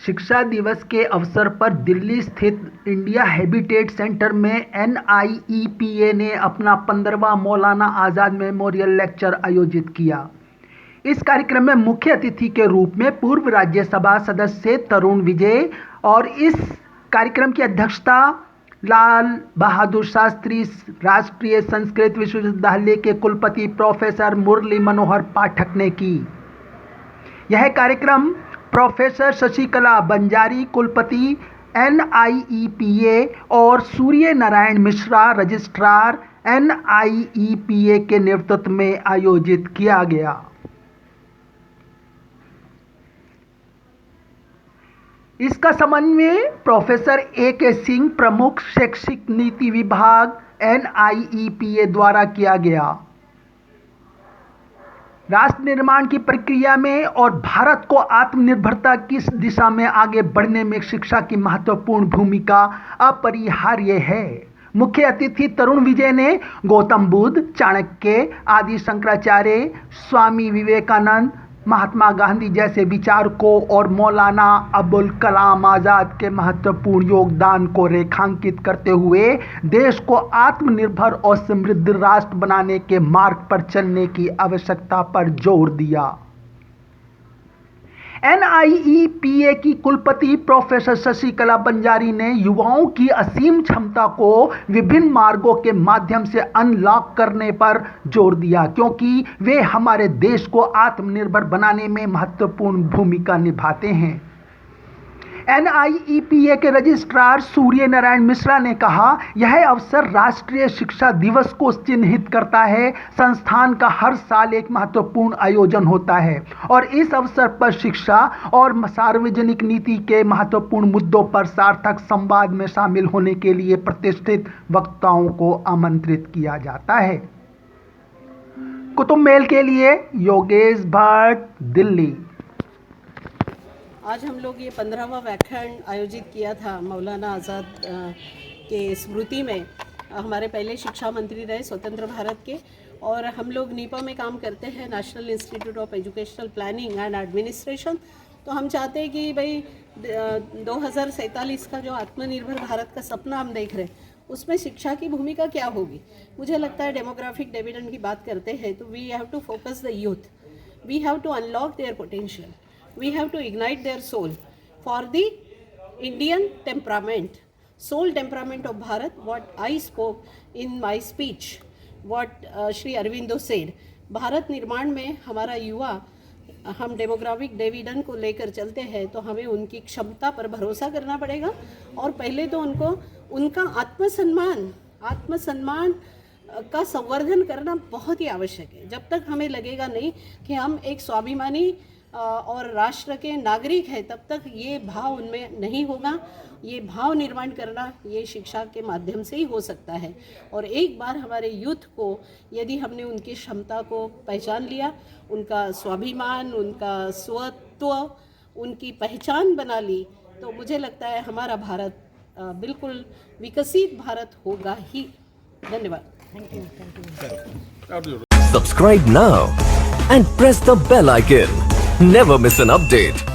शिक्षा दिवस के अवसर पर दिल्ली स्थित इंडिया हैबिटेट सेंटर में NIEPA ने अपना 15वां मौलाना आज़ाद मेमोरियल लेक्चर आयोजित किया। इस कार्यक्रम में मुख्य अतिथि के रूप में पूर्व राज्यसभा सदस्य तरुण विजय और इस कार्यक्रम की अध्यक्षता लाल बहादुर शास्त्री राष्ट्रीय संस्कृत विश्वविद्यालय के कुलपति प्रोफेसर मुरली मनोहर पाठक ने की। यह कार्यक्रम प्रोफेसर शशिकला बंजारी कुलपति NIEPA और सूर्य नारायण मिश्रा रजिस्ट्रार NIEPA के नेतृत्व में आयोजित किया गया। इसका समन्वय प्रोफेसर AK सिंह प्रमुख शैक्षिक नीति विभाग NIEPA द्वारा किया गया। राष्ट्र निर्माण की प्रक्रिया में और भारत को आत्मनिर्भरता की दिशा में आगे बढ़ने में शिक्षा की महत्वपूर्ण भूमिका अपरिहार्य है। मुख्य अतिथि तरुण विजय ने गौतम बुद्ध, चाणक्य आदि शंकराचार्य, स्वामी विवेकानंद, महात्मा गांधी जैसे विचारकों और मौलाना अबुल कलाम आज़ाद के महत्वपूर्ण योगदान को रेखांकित करते हुए देश को आत्मनिर्भर और समृद्ध राष्ट्र बनाने के मार्ग पर चलने की आवश्यकता पर जोर दिया। NIEPA की कुलपति प्रोफेसर शशिकला बंजारी ने युवाओं की असीम क्षमता को विभिन्न मार्गों के माध्यम से अनलॉक करने पर जोर दिया, क्योंकि वे हमारे देश को आत्मनिर्भर बनाने में महत्वपूर्ण भूमिका निभाते हैं। NIEPA के रजिस्ट्रार सूर्य नारायण मिश्रा ने कहा, यह अवसर राष्ट्रीय शिक्षा दिवस को चिन्हित करता है। संस्थान का हर साल एक महत्वपूर्ण आयोजन होता है और इस अवसर पर शिक्षा और सार्वजनिक नीति के महत्वपूर्ण मुद्दों पर सार्थक संवाद में शामिल होने के लिए प्रतिष्ठित वक्ताओं को आमंत्रित किया जाता है। कुतुब मेल के लिए योगेश भट्ट, दिल्ली। आज हम लोग ये 15वां व्याख्यान आयोजित किया था मौलाना आज़ाद के स्मृति में। हमारे पहले शिक्षा मंत्री रहे स्वतंत्र भारत के, और हम लोग नीपा में काम करते हैं, national institute of educational planning and administration. तो हम चाहते हैं कि भाई 2047 का जो आत्मनिर्भर भारत का सपना हम देख रहे हैं, उसमें शिक्षा की भूमिका क्या होगी। मुझे लगता है डेमोग्राफिक डिविडेंड की बात करते हैं तो we have to focus the youth, we have to unlock their potential, we have to ignite their soul for the Indian temperament, soul temperament of Bharat. What I spoke in my speech, what Shri Aurobindo said, Bharat निर्माण में हमारा युवा, हम demographic dividend को लेकर चलते हैं तो हमें उनकी क्षमता पर भरोसा करना पड़ेगा। और पहले तो उनको उनका आत्मसम्मान का संवर्धन करना बहुत ही आवश्यक है। जब तक हमें लगेगा नहीं कि हम एक स्वाभिमानी और राष्ट्र के नागरिक हैं, तब तक ये भाव उनमें नहीं होगा। ये भाव निर्माण करना ये शिक्षा के माध्यम से ही हो सकता है। और एक बार हमारे यूथ को यदि हमने उनकी क्षमता को पहचान लिया, उनका स्वाभिमान, उनका स्वत्व, उनकी पहचान बना ली, तो मुझे लगता है हमारा भारत बिल्कुल विकसित भारत होगा ही। धन्यवाद। Subscribe now and press the bell icon. Never miss an update.